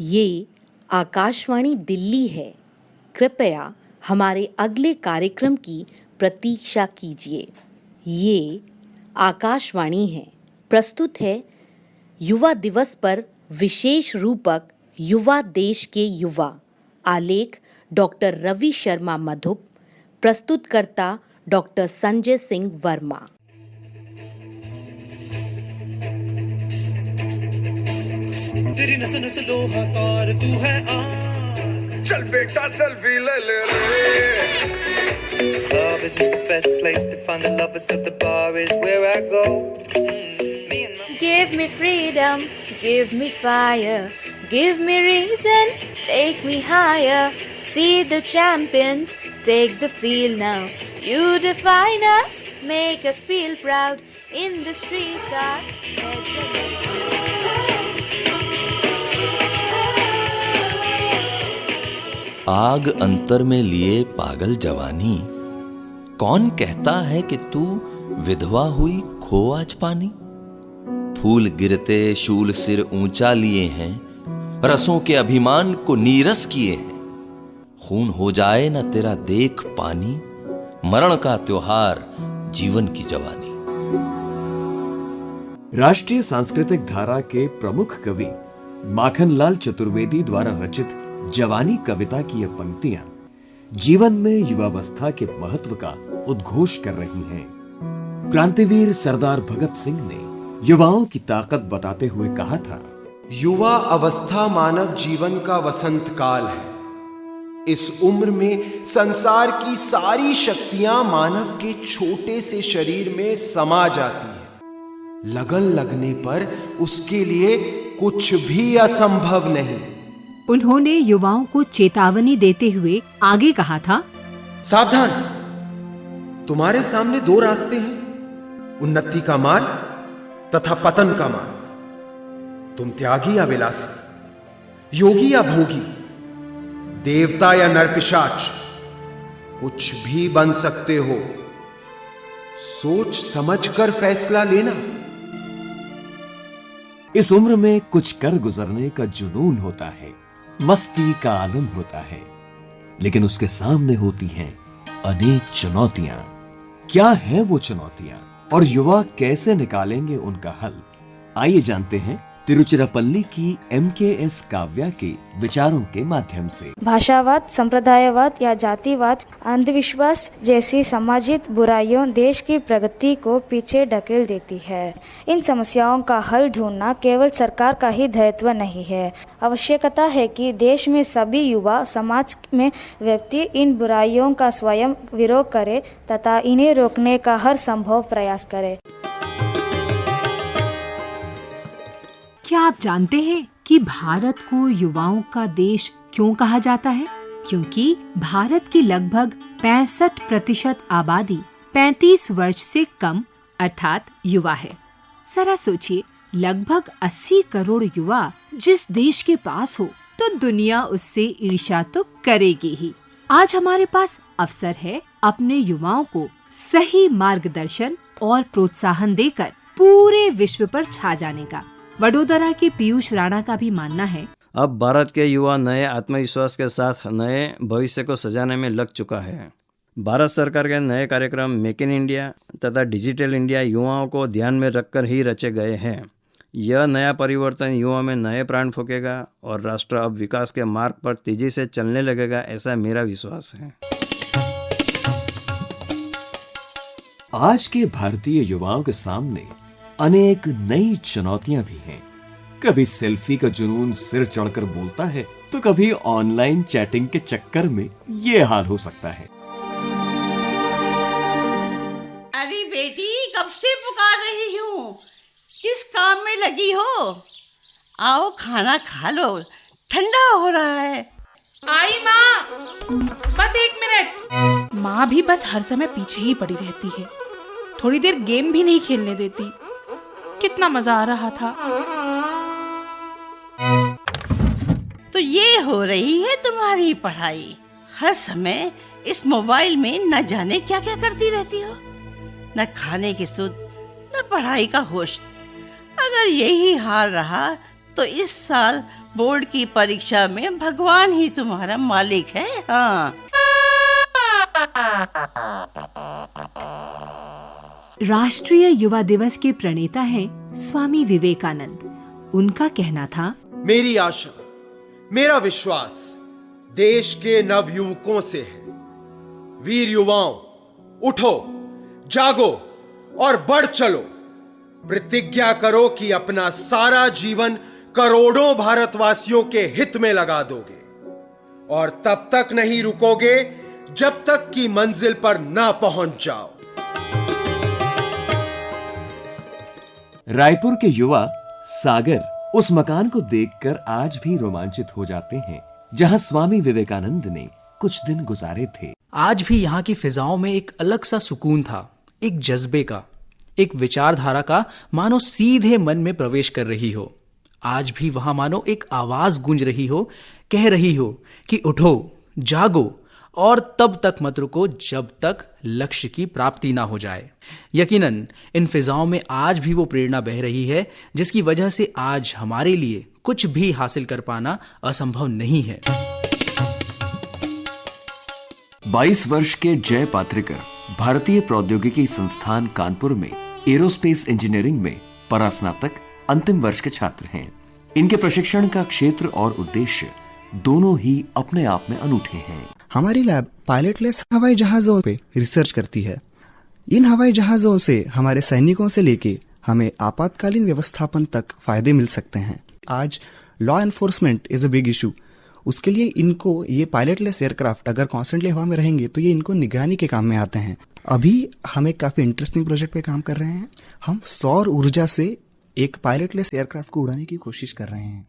ये आकाशवाणी दिल्ली है। कृपया हमारे अगले कार्यक्रम की प्रतीक्षा कीजिए। ये आकाशवाणी है। प्रस्तुत है युवा दिवस पर विशेष रूपक युवा देश के युवा। आलेख डॉक्टर रवि शर्मा मधुप। प्रस्तुतकर्ता डॉक्टर संजय सिंह वर्मा। तेरी नस नस लोहाकार तू है आग। चल बेटा सेल्फी ले ले ले। Love isn't the best place to find the lovers, so the bar is where I go. Give me freedom, give me fire, give me reason, take me higher. See the champions, take the field now. You define us, make us feel proud. In the streets our heads are आग अंतर में लिए पागल जवानी, कौन कहता है कि तू विधवा हुई खो आज पानी। फूल गिरते शूल सिर ऊंचा लिए हैं, रसों के अभिमान को नीरस किए हैं। खून हो जाए न तेरा देख पानी, मरण का त्योहार जीवन की जवानी। राष्ट्रीय सांस्कृतिक धारा के प्रमुख कवि माखनलाल चतुर्वेदी द्वारा रचित जवानी कविता की ये पंक्तियां जीवन में युवावस्था के महत्व का उद्घोष कर रही हैं। क्रांतिवीर सरदार भगत सिंह ने युवाओं की ताकत बताते हुए कहा था, युवा अवस्था मानव जीवन का वसंत काल है। इस उम्र में संसार की सारी शक्तियां मानव के छोटे से शरीर में समा जाती है। लगन लगने पर उसके लिए कुछ भी असंभव नहीं। उन्होंने युवाओं को चेतावनी देते हुए आगे कहा था, सावधान, तुम्हारे सामने दो रास्ते हैं, उन्नति का मार्ग तथा पतन का मार्ग। तुम त्यागी या विलासी, योगी या भोगी, देवता या नरपिशाच, कुछ भी बन सकते हो। सोच समझकर फैसला लेना। इस उम्र में कुछ कर गुजरने का जुनून होता है, मस्ती का आलम होता है, लेकिन उसके सामने होती हैं अनेक चुनौतियां। क्या है वो चुनौतियां और युवा कैसे निकालेंगे उनका हल? आइए जानते हैं तिरुचिरापल्ली की MKS काव्या के विचारों के माध्यम से। भाषावाद, संप्रदायवाद या जातिवाद, अंधविश्वास जैसी सामाजिक बुराइयों देश की प्रगति को पीछे ढकेल देती है। इन समस्याओं का हल ढूंढना केवल सरकार का ही दायित्व नहीं है। आवश्यकता है कि देश में सभी युवा समाज में व्यक्ति इन बुराइयों का स्वयं विरोध करे तथा इन्हें रोकने का हर संभव प्रयास करे। क्या आप जानते हैं कि भारत को युवाओं का देश क्यों कहा जाता है? क्योंकि भारत की लगभग 65% आबादी 35 वर्ष से कम अर्थात युवा है। जरा सोचिए, लगभग 80 करोड़ युवा जिस देश के पास हो तो दुनिया उससे ईर्ष्या तो करेगी ही। आज हमारे पास अवसर है अपने युवाओं को सही मार्गदर्शन और प्रोत्साहन देकर पूरे विश्व पर छा जाने का। वडोदरा के पीयूष राणा का भी मानना है, अब भारत के युवा नए आत्मविश्वास के साथ नए भविष्य को सजाने में लग चुका है। भारत सरकार के नए कार्यक्रम मेक इन इंडिया तथा डिजिटल इंडिया युवाओं को ध्यान में रखकर ही रचे गए हैं। यह नया परिवर्तन युवा में नए प्राण फूकेगा और राष्ट्र अब विकास के मार्ग पर तेजी से चलने लगेगा, ऐसा मेरा विश्वास है। आज के भारतीय युवाओं के सामने अनेक नई चुनौतियां भी हैं। कभी सेल्फी का जुनून सिर चढ़कर बोलता है तो कभी ऑनलाइन चैटिंग के चक्कर में ये हाल हो सकता है। अरे बेटी, कब से पुकार रही हूँ, किस काम में लगी हो? आओ खाना खा लो, ठंडा हो रहा है। आई माँ, बस 1 मिनट। माँ भी बस हर समय पीछे ही पड़ी रहती है, थोड़ी देर गेम भी नहीं खेलने देती। कितना मजा आ रहा था। तो ये हो रही है तुम्हारी पढ़ाई। हर समय इस मोबाइल में न जाने क्या क्या करती रहती हो, न खाने की सुध, न पढ़ाई का होश। अगर यही हाल रहा तो इस साल बोर्ड की परीक्षा में भगवान ही तुम्हारा मालिक है। हाँ। राष्ट्रीय युवा दिवस के प्रणेता हैं स्वामी विवेकानंद। उनका कहना था, मेरी आशा, मेरा विश्वास देश के नवयुवकों से है। वीर युवाओं, उठो, जागो और बढ़ चलो। प्रतिज्ञा करो कि अपना सारा जीवन करोड़ों भारतवासियों के हित में लगा दोगे और तब तक नहीं रुकोगे जब तक कि मंजिल पर ना पहुंच जाओ। रायपुर के युवा सागर उस मकान को देखकर आज भी रोमांचित हो जाते हैं जहां स्वामी विवेकानंद ने कुछ दिन गुजारे थे। आज भी यहाँ की फिजाओं में एक अलग सा सुकून था, एक जज्बे का, एक विचारधारा का, मानो सीधे मन में प्रवेश कर रही हो। आज भी वहां मानो एक आवाज गूंज रही हो, कह रही हो कि उठो, जागो और तब तक मत रुको जब तक लक्ष्य की प्राप्ति ना हो जाए। यकीनन इन फिजाओं में आज भी वो प्रेरणा बह रही है जिसकी वजह से आज हमारे लिए कुछ भी हासिल कर पाना असंभव नहीं है। 22 वर्ष के जय पात्रिकर भारतीय प्रौद्योगिकी संस्थान कानपुर में एरोस्पेस इंजीनियरिंग में परास्नातक अंतिम वर्ष के छात्र हैं। इनके प्रशिक्षण का क्षेत्र और उद्देश्य दोनों ही अपने आप में अनूठे हैं। हमारी लैब पायलटलेस हवाई जहाजों पे रिसर्च करती है। इन हवाई जहाजों से हमारे सैनिकों से लेके हमें आपातकालीन व्यवस्थापन तक फायदे मिल सकते हैं। आज law enforcement is a big issue. उसके लिए इनको ये पायलटलेस एयरक्राफ्ट अगर कॉन्स्टेंटली हवा में रहेंगे तो ये इनको निगरानी के काम में आते हैं। अभी हम एक काफी इंटरेस्टिंग प्रोजेक्ट पे काम कर रहे हैं। हम सौर ऊर्जा से एक पायलटलेस एयरक्राफ्ट को उड़ाने की कोशिश कर रहे हैं।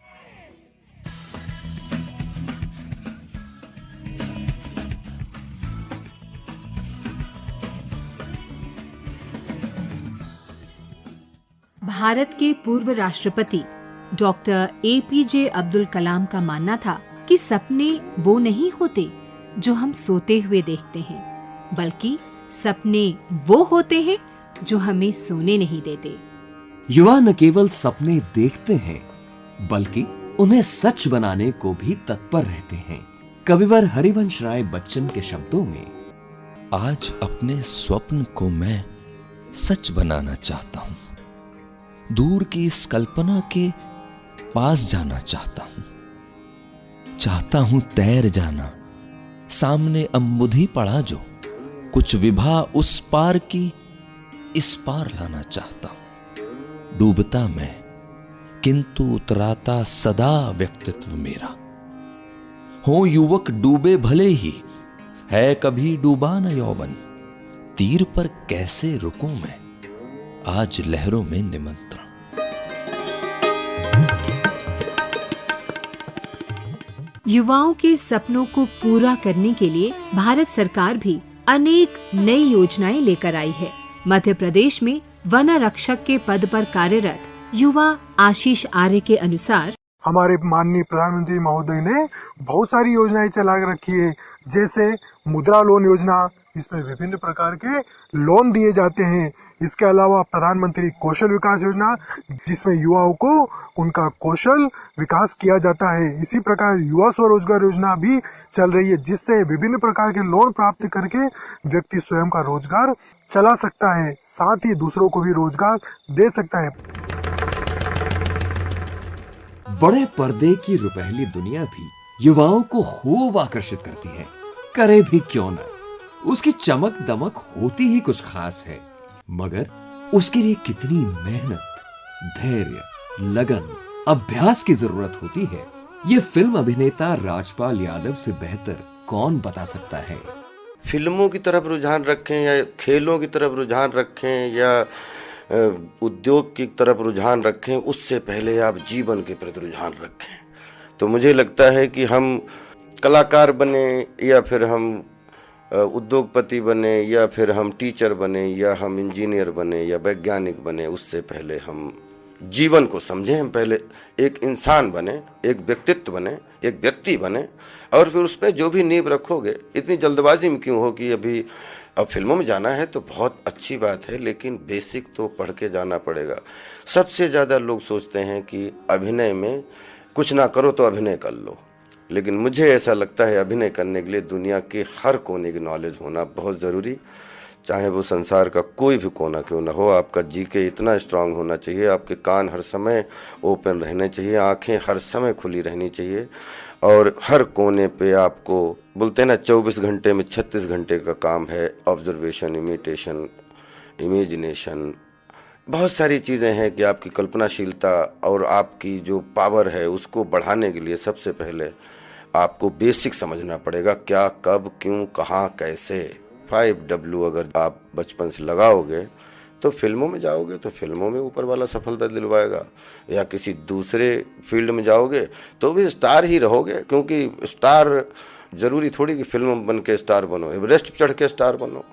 भारत के पूर्व राष्ट्रपति डॉक्टर APJ अब्दुल कलाम का मानना था कि सपने वो नहीं होते जो हम सोते हुए देखते हैं, बल्कि सपने वो होते हैं जो हमें सोने नहीं देते। युवा न केवल सपने देखते हैं बल्कि उन्हें सच बनाने को भी तत्पर रहते हैं। कविवर हरिवंश राय बच्चन के शब्दों में, आज अपने स्वप्न को मैं सच बनाना चाहता हूं, दूर की इस कल्पना के पास जाना चाहता हूं तैर जाना, सामने अम्बुधि पड़ा जो, कुछ विभा उस पार की इस पार लाना चाहता हूं। डूबता मैं किंतु उतराता सदा व्यक्तित्व मेरा, हो युवक डूबे भले ही, है कभी डूबा न यौवन, तीर पर कैसे रुकूं मैं, आज लहरों में निमंत्रण। युवाओं के सपनों को पूरा करने के लिए भारत सरकार भी अनेक नई योजनाएं लेकर आई है। मध्य प्रदेश में वन रक्षक के पद पर कार्यरत युवा आशीष आर्य के अनुसार, हमारे माननीय प्रधानमंत्री महोदय ने बहुत सारी योजनाएं चला रखी है, जैसे मुद्रा लोन योजना, इसमें विभिन्न प्रकार के लोन दिए जाते हैं। इसके अलावा प्रधानमंत्री कौशल विकास योजना, जिसमें युवाओं को उनका कौशल विकास किया जाता है। इसी प्रकार युवा स्वरोजगार योजना भी चल रही है, जिससे विभिन्न प्रकार के लोन प्राप्त करके व्यक्ति स्वयं का रोजगार चला सकता है, साथ ही दूसरों को भी रोजगार दे सकता है। बड़े पर्दे की रुपहली दुनिया भी युवाओं को खूब आकर्षित करती है, करे भी क्यों न। उसकी चमक दमक होती ही कुछ खास है, मगर उसके लिए कितनी मेहनत, धैर्य, लगन, अभ्यास की जरूरत होती है, ये फिल्म अभिनेता राजपाल यादव से बेहतर कौन बता सकता है। फिल्मों की तरफ रुझान रखें या खेलों की तरफ रुझान रखें या उद्योग की तरफ रुझान रखें, उससे पहले आप जीवन के प्रति रुझान रखें। तो मुझे लगता है कि हम कलाकार बने या फिर हम उद्योगपति बने या फिर हम टीचर बने या हम इंजीनियर बने या वैज्ञानिक बने, उससे पहले हम जीवन को समझें। हम पहले एक इंसान बने, एक व्यक्तित्व बने, एक व्यक्ति बने, और फिर उसमें जो भी नींव रखोगे। इतनी जल्दबाजी में क्यों हो कि अभी अब फिल्मों में जाना है तो बहुत अच्छी बात है, लेकिन बेसिक तो पढ़ के जाना पड़ेगा। सबसे ज़्यादा लोग सोचते हैं कि अभिनय में कुछ ना करो तो अभिनय कर लो। लेकिन मुझे ऐसा लगता है अभिनय करने के लिए दुनिया के हर कोने की नॉलेज होना बहुत ज़रूरी, चाहे वो संसार का कोई भी कोना क्यों ना हो। आपका जीके इतना स्ट्रांग होना चाहिए, आपके कान हर समय ओपन रहने चाहिए, आंखें हर समय खुली रहनी चाहिए, और हर कोने पे आपको बोलते हैं ना 24 घंटे में 36 घंटे का काम है। ऑब्जर्वेशन, इमिटेशन, इमेजिनेशन, बहुत सारी चीज़ें हैं कि आपकी कल्पनाशीलता और आपकी जो पावर है उसको बढ़ाने के लिए सबसे पहले आपको बेसिक समझना पड़ेगा, क्या, कब, क्यों, कहाँ, कैसे। 5W अगर आप बचपन से लगाओगे तो फिल्मों में जाओगे तो फिल्मों में ऊपर वाला सफलता दिलवाएगा, या किसी दूसरे फील्ड में जाओगे तो भी स्टार ही रहोगे, क्योंकि स्टार जरूरी थोड़ी कि फिल्म बन के स्टार बनो, एवरेस्ट चढ़ के स्टार बनो,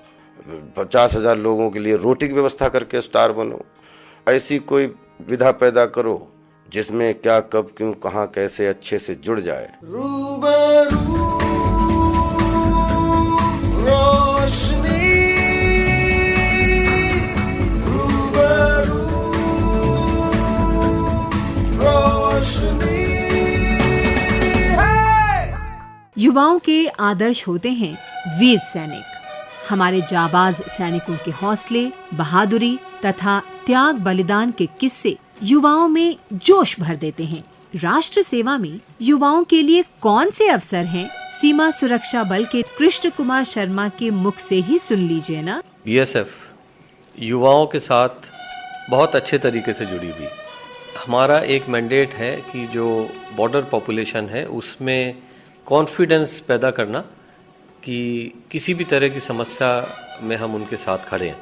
50,000 लोगों के लिए रोटी की व्यवस्था करके स्टार बनो। ऐसी कोई विधा पैदा करो जिसमें क्या, कब, क्यों, कहाँ, कैसे अच्छे से जुड़ जाए। युवाओं के आदर्श होते हैं वीर सैनिक। हमारे जाबाज सैनिकों के हौसले, बहादुरी तथा त्याग बलिदान के किस्से युवाओं में जोश भर देते हैं। राष्ट्र सेवा में युवाओं के लिए कौन से अवसर हैं? सीमा सुरक्षा बल के कृष्ण कुमार शर्मा के मुख से ही सुन लीजिए ना। बीएसएफ युवाओं के साथ बहुत अच्छे तरीके से जुड़ी हुई। हमारा एक मैंडेट है कि जो बॉर्डर पॉपुलेशन है उसमें कॉन्फिडेंस पैदा करना कि किसी भी तरह की समस्या में हम उनके साथ खड़े हैं।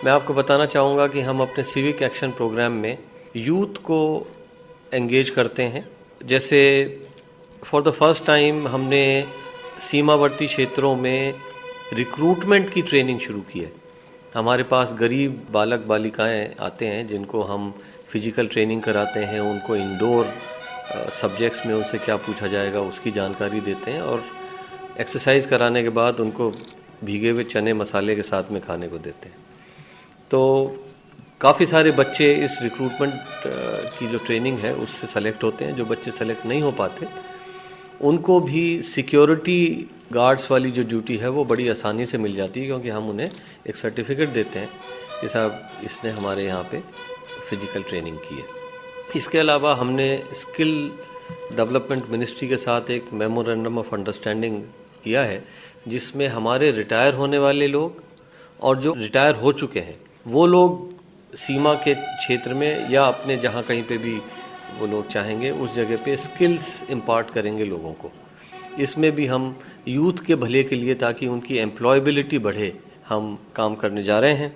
मैं आपको बताना चाहूँगा कि हम अपने सिविक एक्शन प्रोग्राम में यूथ को एंगेज करते हैं। जैसे फॉर द फर्स्ट टाइम हमने सीमावर्ती क्षेत्रों में रिक्रूटमेंट की ट्रेनिंग शुरू की है। हमारे पास गरीब बालक बालिकाएं आते हैं जिनको हम फिजिकल ट्रेनिंग कराते हैं, उनको इंडोर सब्जेक्ट्स में उनसे क्या पूछा जाएगा उसकी जानकारी देते हैं, और एक्सरसाइज कराने के बाद उनको भीगे हुए चने मसाले के साथ में खाने को देते हैं। तो काफ़ी सारे बच्चे इस रिक्रूटमेंट की जो ट्रेनिंग है उससे सेलेक्ट होते हैं। जो बच्चे सेलेक्ट नहीं हो पाते उनको भी सिक्योरिटी गार्ड्स वाली जो ड्यूटी है वो बड़ी आसानी से मिल जाती है, क्योंकि हम उन्हें एक सर्टिफिकेट देते हैं कि साहब इसने हमारे यहाँ पे फिजिकल ट्रेनिंग की है। इसके अलावा हमने स्किल डेवलपमेंट मिनिस्ट्री के साथ एक मेमोरेंडम ऑफ अंडरस्टैंडिंग किया है, जिसमें हमारे रिटायर होने वाले लोग और जो रिटायर हो चुके हैं वो लोग सीमा के क्षेत्र में या अपने जहाँ कहीं पे भी वो लोग चाहेंगे उस जगह पे स्किल्स इम्पार्ट करेंगे लोगों को। इसमें भी हम यूथ के भले के लिए, ताकि उनकी एम्प्लॉयबिलिटी बढ़े, हम काम करने जा रहे हैं।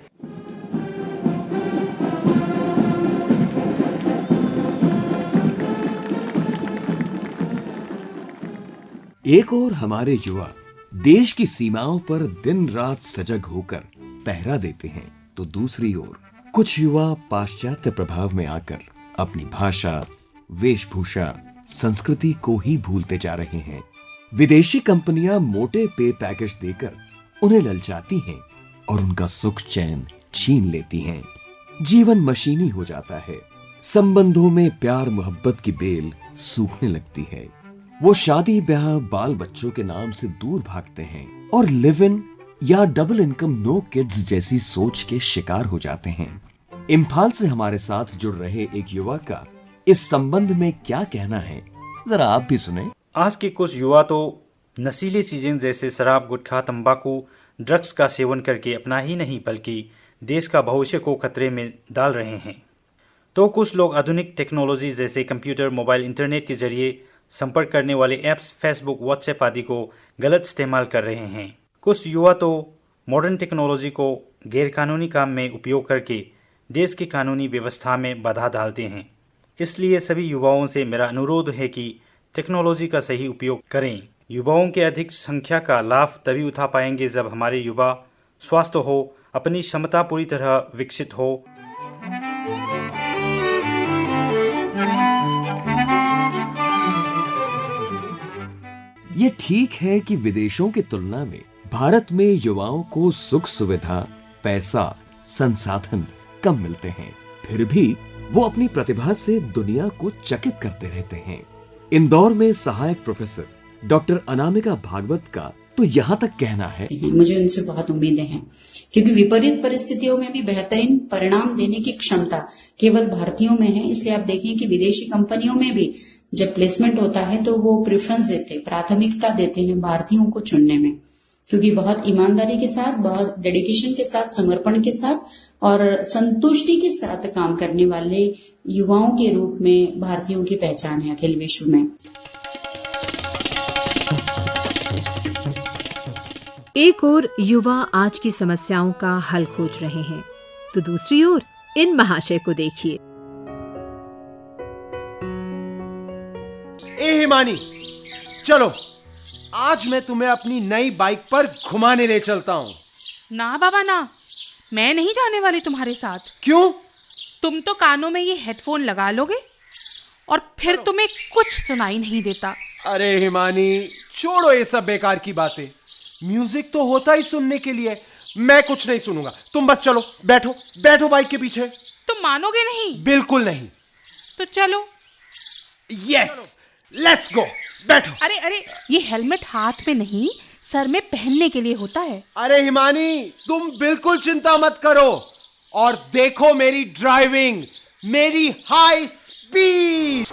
एक और हमारे युवा देश की सीमाओं पर दिन रात सजग होकर पहरा देते हैं, तो दूसरी ओर कुछ युवा पाश्चात्य प्रभाव में आकर अपनी भाषा, वेशभूषा, संस्कृति को ही भूलते जा रहे हैं। विदेशी कंपनियां मोटे पे पैकेज देकर उन्हें ललचाती हैं और उनका सुख चैन छीन लेती हैं। जीवन मशीनी हो जाता है, संबंधों में प्यार मोहब्बत की बेल सूखने लगती है। वो शादी ब्याह बाल बच्चों के नाम से दूर भागते हैं और लिव इन या डबल इनकम नो किड्स जैसी सोच के शिकार हो जाते हैं। इम्फाल से हमारे साथ जुड़ रहे एक युवा का इस संबंध में क्या कहना है, जरा आप भी सुने। आज के कुछ युवा तो नशीली चीजें जैसे शराब, गुटखा, तंबाकू, ड्रग्स का सेवन करके अपना ही नहीं बल्कि देश का भविष्य को खतरे में डाल रहे हैं। तो कुछ लोग आधुनिक टेक्नोलॉजी जैसे कंप्यूटर, मोबाइल, इंटरनेट के जरिए संपर्क करने वाले ऐप्स, फेसबुक, व्हाट्सएप आदि को गलत इस्तेमाल कर रहे हैं। कुछ युवा तो मॉडर्न टेक्नोलॉजी को गैरकानूनी काम में उपयोग करके देश की कानूनी व्यवस्था में बाधा डालते हैं। इसलिए सभी युवाओं से मेरा अनुरोध है कि टेक्नोलॉजी का सही उपयोग करें। युवाओं के अधिक संख्या का लाभ तभी उठा पाएंगे जब हमारे युवा स्वस्थ हो, अपनी क्षमता पूरी तरह विकसित हो। ये ठीक है कि विदेशों की तुलना में भारत में युवाओं को सुख सुविधा, पैसा, संसाधन कम मिलते हैं। फिर भी वो अपनी प्रतिभा से दुनिया को चकित करते रहते हैं। इंदौर में सहायक प्रोफेसर डॉक्टर अनामिका भागवत का तो यहाँ तक कहना है, मुझे उनसे बहुत उम्मीदें हैं, क्योंकि विपरीत परिस्थितियों में भी बेहतरीन परिणाम देने की क्षमता केवल भारतीयों में है। इसलिए आप देखें कि विदेशी कंपनियों में भी जब प्लेसमेंट होता है तो वो प्रेफरेंस देते, प्राथमिकता देते हैं भारतीयों को चुनने में, क्योंकि बहुत ईमानदारी के साथ, बहुत डेडिकेशन के साथ, समर्पण के साथ और संतुष्टि के साथ काम करने वाले युवाओं के रूप में भारतीयों की पहचान है अखिल विश्व में। एक ओर युवा आज की समस्याओं का हल खोज रहे हैं, तो दूसरी ओर इन महाशय को देखिए। ए हिमानी, चलो आज मैं तुम्हें अपनी नई बाइक पर घुमाने ले चलता हूँ। ना बाबा ना, मैं नहीं जाने वाली तुम्हारे साथ। क्यों? तुम तो कानों में ये हेडफोन लगा लोगे और फिर तुम्हें कुछ सुनाई नहीं देता। अरे हिमानी, छोड़ो ये सब बेकार की बातें। म्यूजिक तो होता ही सुनने के लिए। मैं कुछ नहीं सुनूंगा, तुम बस चलो, बैठो बैठो बाइक के पीछे। तुम मानोगे नहीं? बिल्कुल नहीं। तो चलो। यस, लेट्स गो, बैठो। अरे अरे, ये हेलमेट हाथ में नहीं, सर में पहनने के लिए होता है। अरे हिमानी, तुम बिल्कुल चिंता मत करो और देखो मेरी ड्राइविंग, मेरी हाई स्पीड।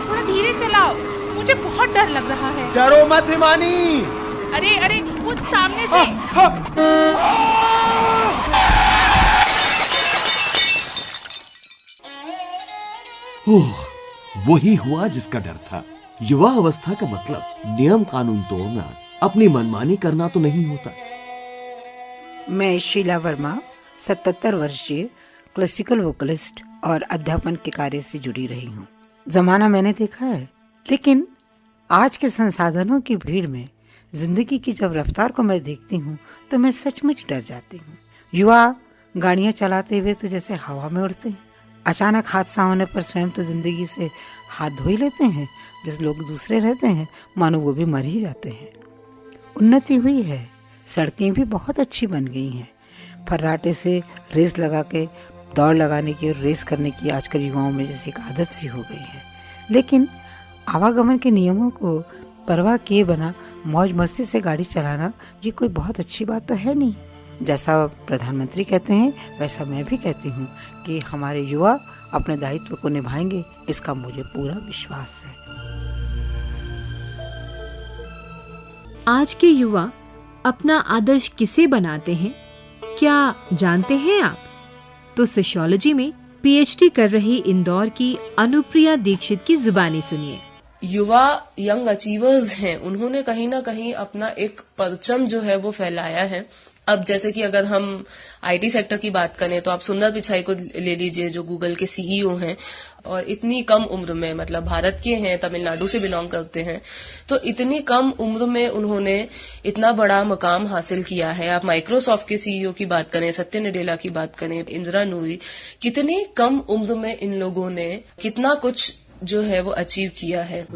थोड़ा धीरे चलाओ, मुझे बहुत डर लग रहा है। डरो मत हिमानी। अरे अरे, वो सामने से। वही हुआ जिसका डर था। युवा अवस्था का मतलब नियम कानून तोड़ना, अपनी मनमानी करना तो नहीं होता। मैं शीला वर्मा 77 वर्षीय क्लासिकल वोकलिस्ट और अध्यापन के कार्य से जुड़ी रही हूँ। जमाना मैंने देखा है, लेकिन आज के संसाधनों की भीड़ में जिंदगी की जब रफ्तार को मैं देखती हूँ तो मैं सचमुच डर जाती हूँ। युवा गाड़ियाँ चलाते हुए तो जैसे हवा में उड़ते हैं। अचानक हादसा होने पर स्वयं तो जिंदगी से हाथ धो ही लेते हैं। जिस लोग दूसरे रहते हैं मानो वो भी मर ही जाते हैं। उन्नति हुई है, सड़कें भी बहुत अच्छी बन गई हैं। फर्राटे से रेस लगा के दौड़ लगाने की और रेस करने की आजकल युवाओं में जैसे एक आदत सी हो गई है। लेकिन आवागमन के नियमों को परवाह किए बिना मौज मस्ती से गाड़ी चलाना ये कोई बहुत अच्छी बात तो है नहीं। जैसा प्रधानमंत्री कहते हैं वैसा मैं भी कहती हूँ कि हमारे युवा अपने दायित्व को निभाएंगे, इसका मुझे पूरा विश्वास है। आज के युवा अपना आदर्श किसे बनाते हैं, क्या जानते हैं आप? तो सोशियोलॉजी में पीएचडी कर रही इंदौर की अनुप्रिया दीक्षित की जुबानी सुनिए। युवा यंग अचीवर्स हैं, उन्होंने कहीं ना कहीं अपना एक परचम जो है वो फैलाया है। अब जैसे कि अगर हम आईटी सेक्टर की बात करें तो आप सुंदर पिचाई को ले लीजिए, जो गूगल के सीईओ हैं और इतनी कम उम्र में, मतलब भारत के हैं, तमिलनाडु से बिलोंग करते हैं, तो इतनी कम उम्र में उन्होंने इतना बड़ा मकाम हासिल किया है। आप माइक्रोसॉफ्ट के सीईओ की बात करें, सत्य नडेला की बात करें, इंदिरा नूरी, कितनी कम उम्र में इन लोगों ने कितना कुछ जो है वो अचीव किया है।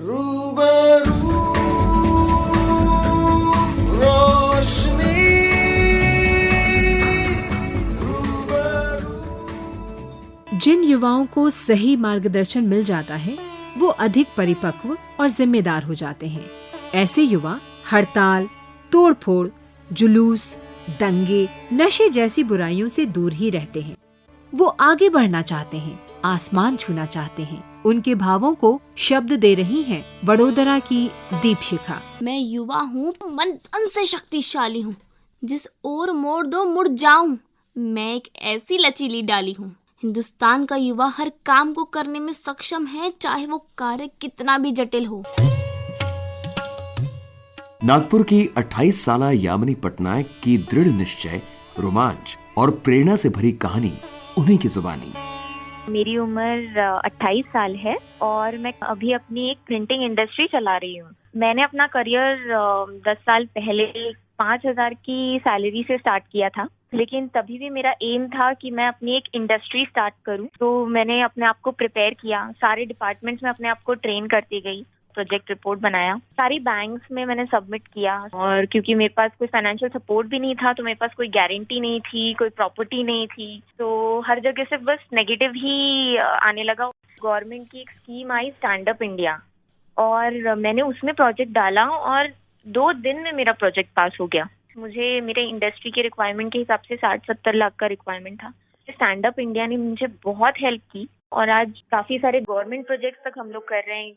जिन युवाओं को सही मार्गदर्शन मिल जाता है वो अधिक परिपक्व और जिम्मेदार हो जाते हैं। ऐसे युवा हड़ताल, तोड़फोड़, जुलूस, दंगे, नशे जैसी बुराइयों से दूर ही रहते हैं। वो आगे बढ़ना चाहते हैं, आसमान छूना चाहते हैं। उनके भावों को शब्द दे रही हैं वडोदरा की दीपशिखा। मैं युवा हूँ, मन तन से शक्तिशाली हूँ, जिस ओर मोड़ दो मुड़ जाऊं। मैं एक ऐसी लचीली डाली हूँ। हिंदुस्तान का युवा हर काम को करने में सक्षम है, चाहे वो कार्य कितना भी जटिल हो। नागपुर की 28 साला यामिनी पटनायक की दृढ़ निश्चय, रोमांच और प्रेरणा से भरी कहानी उन्हीं की जुबानी। मेरी उम्र 28 साल है और मैं अभी अपनी एक प्रिंटिंग इंडस्ट्री चला रही हूँ। मैंने अपना करियर 10 साल पहले 5,000 की सैलरी से स्टार्ट किया था, लेकिन तभी भी मेरा एम था कि मैं अपनी एक इंडस्ट्री स्टार्ट करूं। तो मैंने अपने आप को प्रिपेयर किया, सारे डिपार्टमेंट्स में अपने आप को ट्रेन करती गई प्रोजेक्ट रिपोर्ट बनाया, सारी बैंक्स में मैंने सबमिट किया। और क्योंकि मेरे पास कोई फाइनेंशियल सपोर्ट भी नहीं था, तो मेरे पास कोई गारंटी नहीं थी, कोई प्रॉपर्टी नहीं थी, तो हर जगह से बस नेगेटिव ही आने लगा। गवर्नमेंट की एक scheme I stand up India, और मैंने उसमें प्रोजेक्ट डाला और 2 दिन में मेरा प्रोजेक्ट पास हो गया। मुझे मेरे इंडस्ट्री के रिक्वायरमेंट के हिसाब से 60-70 लाख का रिक्वायरमेंट था। स्टैंड अप इंडिया ने मुझे बहुत हेल्प की और आज काफी सारे गवर्नमेंट प्रोजेक्ट्स तक हम लोग कर रहे हैं।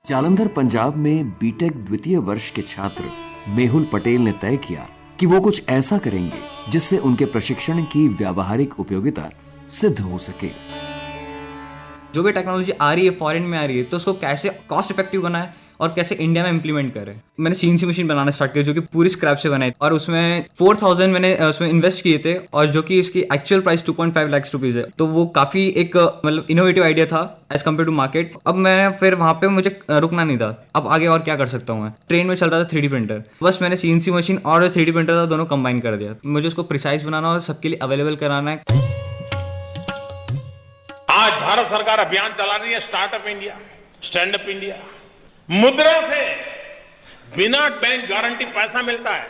जालंधर पंजाब में बीटेक द्वितीय वर्ष के छात्र मेहुल पटेल ने तय किया कि वो कुछ ऐसा करेंगे जिससे उनके प्रशिक्षण की व्यावहारिक उपयोगिता सिद्ध हो सके। जो भी टेक्नोलॉजी आ रही है फॉरेन में आ रही है, तो उसको कैसे कॉस्ट इफेक्टिव बनाए और कैसे इंडिया में इंप्लीमेंट करें। मैंने सीएनसी मशीन बनाना स्टार्ट किया जो कि पूरी स्क्रैप से बनाई, और उसमें 4000 मैंने उसमें इन्वेस्ट किए थे, और जो कि इसकी एक्चुअल प्राइस 2.5 लाख रुपीज है। तो वो काफी एक मतलब इनोवेटिव आइडिया था एज कम्पेयर टू मार्केट। अब मैंने फिर वहां पे मुझे रुकना नहीं था, अब आगे और क्या कर सकता हूँ मैं। ट्रेन में चल रहा था 3D प्रिंटर, बस मैंने सीएनसी मशीन और 3D प्रिंटर था दोनों कंबाइन कर दिया। मुझे उसको प्रिसाइज बनाना और सबके लिए अवेलेबल कराना है। आज भारत सरकार अभियान चला रही है startup India, stand up India. मुद्रा से बिना बैंक गारंटी पैसा मिलता है।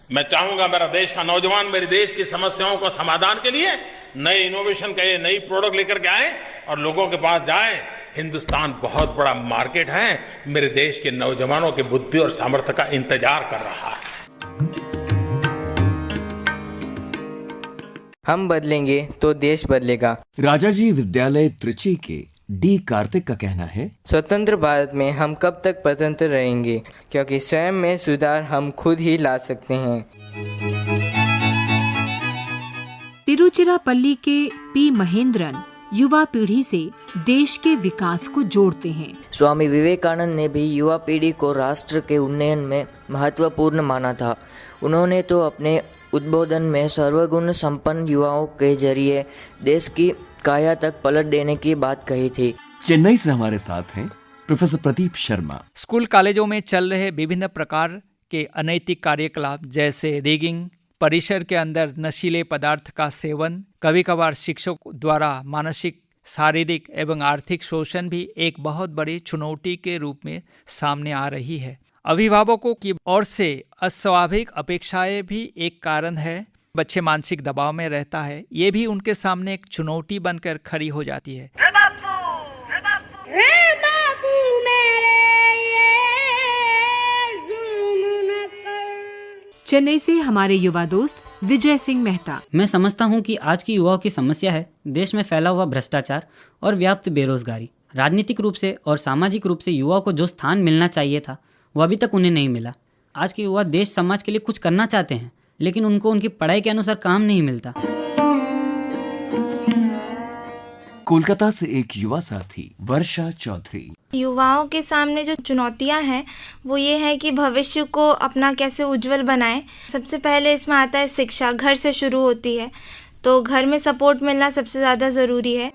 मैं चाहूंगा मेरा देश का नौजवान मेरे देश की समस्याओं का समाधान के लिए नए इनोवेशन के नई प्रोडक्ट लेकर के आए और लोगों के पास जाए। हिंदुस्तान बहुत बड़ा मार्केट है, मेरे देश के नौजवानों की बुद्धि और सामर्थ्य का इंतजार कर रहा है। हम बदलेंगे तो देश बदलेगा। राजाजी विद्यालय त्रिची के डी कार्तिक का कहना है, स्वतंत्र भारत में हम कब तक स्वतंत्र रहेंगे, क्योंकि स्वयं में सुधार हम खुद ही ला सकते हैं। तिरुचिरापल्ली के पी महेंद्रन युवा पीढ़ी से देश के विकास को जोड़ते हैं। स्वामी विवेकानंद ने भी युवा पीढ़ी को राष्ट्र के उन्नयन में महत्वपूर्ण माना था। उन्होंने तो अपने उद्बोधन में सर्वगुण संपन्न युवाओं के जरिए देश की काया तक पलट देने की बात कही थी। चेन्नई से हमारे साथ हैं प्रोफेसर प्रदीप शर्मा। स्कूल कॉलेजों में चल रहे विभिन्न प्रकार के अनैतिक कार्यकलाप जैसे रैगिंग, परिसर के अंदर नशीले पदार्थ का सेवन, कभी कभार शिक्षकों द्वारा मानसिक, शारीरिक एवं आर्थिक शोषण भी एक बहुत बड़ी चुनौती के रूप में सामने आ रही है। अभिभावकों की ओर से अस्वाभाविक अपेक्षाएं भी एक कारण है। बच्चे मानसिक दबाव में रहता है, ये भी उनके सामने एक चुनौती बनकर खड़ी हो जाती है। चेन्नई से हमारे युवा दोस्त विजय सिंह मेहता। मैं समझता हूं कि आज की युवाओं की समस्या है देश में फैला हुआ भ्रष्टाचार और व्याप्त बेरोजगारी। राजनीतिक रूप से और सामाजिक रूप से युवाओं को जो स्थान मिलना चाहिए था वो अभी तक उन्हें नहीं मिला। आज के युवा देश समाज के लिए कुछ करना चाहते हैं, लेकिन उनको उनकी पढ़ाई के अनुसार काम नहीं मिलता। कोलकाता से एक युवा साथी वर्षा चौधरी। युवाओं के सामने जो चुनौतियां हैं वो ये है कि भविष्य को अपना कैसे उज्जवल बनाएं। सबसे पहले इसमें आता है शिक्षा, घर से शुरू होती है, तो घर में सपोर्ट मिलना सबसे ज़्यादा ज़रूरी है।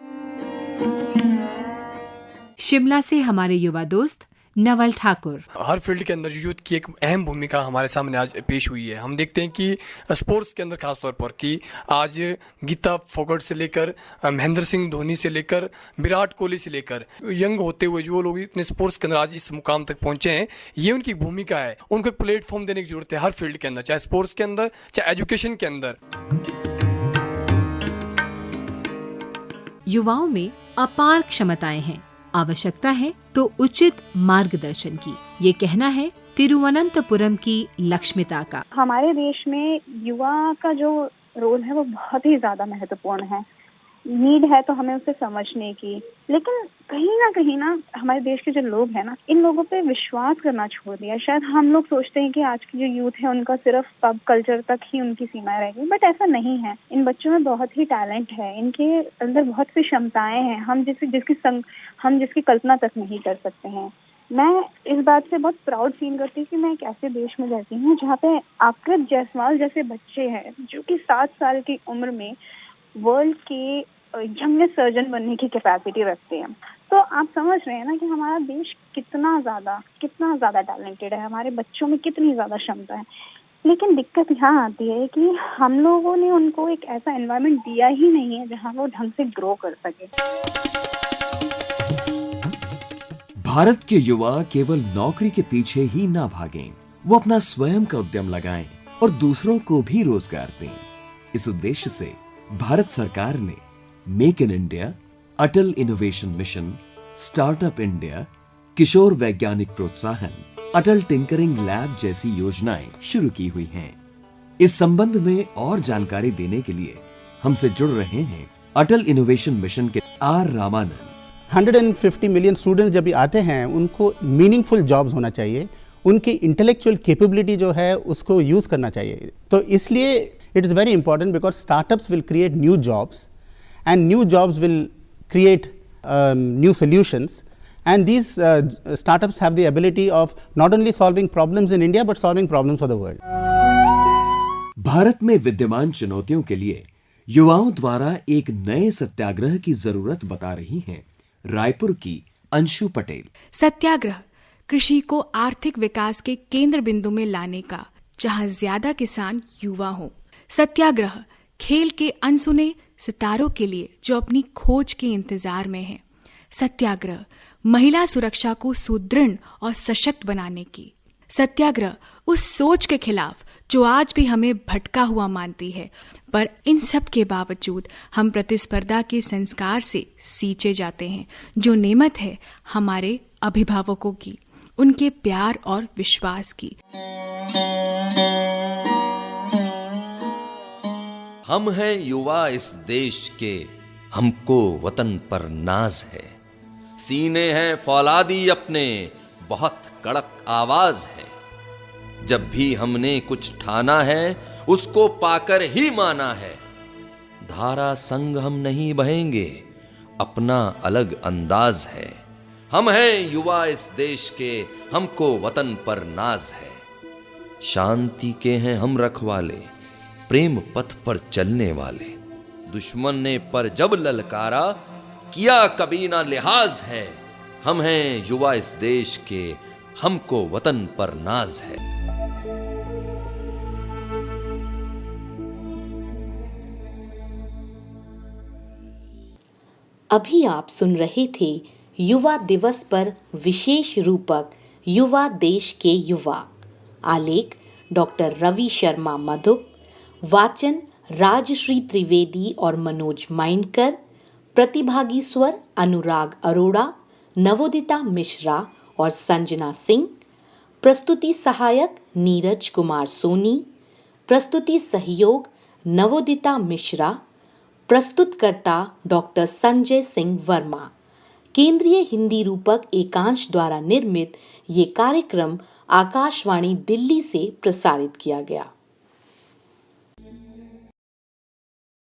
शिमला से हमारे युवा दोस्त नवल ठाकुर। हर फील्ड के अंदर यूथ की एक अहम भूमिका हमारे सामने आज पेश हुई है। हम देखते हैं कि स्पोर्ट्स के अंदर खासतौर पर कि आज गीता फोगट से लेकर महेंद्र सिंह धोनी से लेकर विराट कोहली से लेकर यंग होते हुए जो लोग इतने स्पोर्ट्स के अंदर आज इस मुकाम तक पहुंचे हैं, ये उनकी भूमिका है। उनको एक प्लेटफॉर्म देने की जरूरत है हर फील्ड के अंदर, चाहे स्पोर्ट्स के अंदर चाहे एजुकेशन के अंदर। युवाओं में अपार क्षमताएं हैं, आवश्यकता है तो उचित मार्गदर्शन की। ये कहना है तिरुवनंतपुरम की लक्ष्मिता का। हमारे देश में युवा का जो रोल है वो बहुत ही ज्यादा महत्वपूर्ण है। नीड है तो हमें उसे समझने की, लेकिन कहीं ना हमारे देश के जो लोग हैं ना, इन लोगों पे विश्वास करना छोड़ दिया। शायद हम लोग सोचते हैं कि आज की जो यूथ है उनका सिर्फ पब कल्चर तक ही उनकी सीमाएं रहेगी, बट ऐसा नहीं है। इन बच्चों में बहुत ही टैलेंट है, इनके अंदर बहुत सी क्षमताएं हैं हम जिसकी कल्पना तक नहीं कर सकते हैं। मैं इस बात से बहुत प्राउड फील करती हूँ कि मैं एक ऐसे देश में रहती हूँ जहाँ पे आकृत जायसवाल जैसे बच्चे हैं जो कि 7 साल की उम्र में वर्ल्ड के यंगेस्ट सर्जन बनने की कैपेसिटी रखते हैं। तो आप समझ रहे हैं ना कि हमारा देश कितना ज्यादा टैलेंटेड है, हमारे बच्चों में कितनी ज्यादा क्षमता है। लेकिन दिक्कत यहाँ आती है कि हम लोगों ने उनको एक ऐसा एनवायरनमेंट दिया ही नहीं है जहाँ वो ढंग से ग्रो कर सके। भारत के युवा केवल नौकरी के पीछे ही ना भागें, वो अपना स्वयं का उद्यम लगाएं और दूसरों को भी रोजगार दें। इस उद्देश्य से भारत सरकार ने make in India, Atal innovation mission, startup India, Kishore Vaigyanik Protsahan, Atal tinkering lab जैसी योजनाएं शुरू की हुई हैं। इस संबंध में और जानकारी देने के लिए हमसे जुड़ रहे हैं अटल इनोवेशन मिशन के आर रामानंद। 150 मिलियन स्टूडेंट्स जब भी आते हैं उनको मीनिंगफुल जॉब्स होना चाहिए, उनकी इंटेलेक्चुअल कैपेबिलिटी जो है उसको यूज़ करना चाहिए। तो इसलिए it is very important because startups will create new jobs and new jobs will create new solutions and these startups have the ability of not only solving problems in India but solving problems for the world. Bharat में विद्यमान चुनौतियों के लिए युवाओं द्वारा एक नए सत्याग्रह की जरूरत बता रही हैं रायपुर की अंशु पटेल। सत्याग्रह कृषि को आर्थिक विकास के केंद्र बिंदु में लाने का, जहां ज्यादा किसान युवा हों। सत्याग्रह खेल के अनसुने सितारों के लिए जो अपनी खोज के इंतजार में हैं। सत्याग्रह महिला सुरक्षा को सुदृढ़ और सशक्त बनाने की। सत्याग्रह उस सोच के खिलाफ जो आज भी हमें भटका हुआ मानती है, पर इन सब के बावजूद हम प्रतिस्पर्धा के संस्कार से सींचे जाते हैं, जो नेमत है हमारे अभिभावकों की, उनके प्यार और विश्वास की। हम हैं युवा इस देश के, हमको वतन पर नाज है। सीने हैं फौलादी अपने, बहुत कड़क आवाज है। जब भी हमने कुछ ठाना है उसको पाकर ही माना है। धारा संग हम नहीं बहेंगे, अपना अलग अंदाज है। हम हैं युवा इस देश के, हमको वतन पर नाज है। शांति के हैं हम रखवाले, प्रेम पथ पर चलने वाले। दुश्मन ने पर जब ललकारा, किया कभी ना लिहाज है। हम हैं युवा इस देश के, हमको वतन पर नाज है। अभी आप सुन रहे थे युवा दिवस पर विशेष रूपक युवा देश के युवा। आलेख डॉक्टर रवि शर्मा मधुप, वाचन राजश्री त्रिवेदी और मनोज माइंडकर, प्रतिभागी स्वर अनुराग अरोड़ा, नवोदिता मिश्रा और संजना सिंह, प्रस्तुति सहायक नीरज कुमार सोनी, प्रस्तुति सहयोग नवोदिता मिश्रा, प्रस्तुतकर्ता डॉक्टर संजय सिंह वर्मा। केंद्रीय हिंदी रूपक एकांश द्वारा निर्मित ये कार्यक्रम आकाशवाणी दिल्ली से प्रसारित किया गया।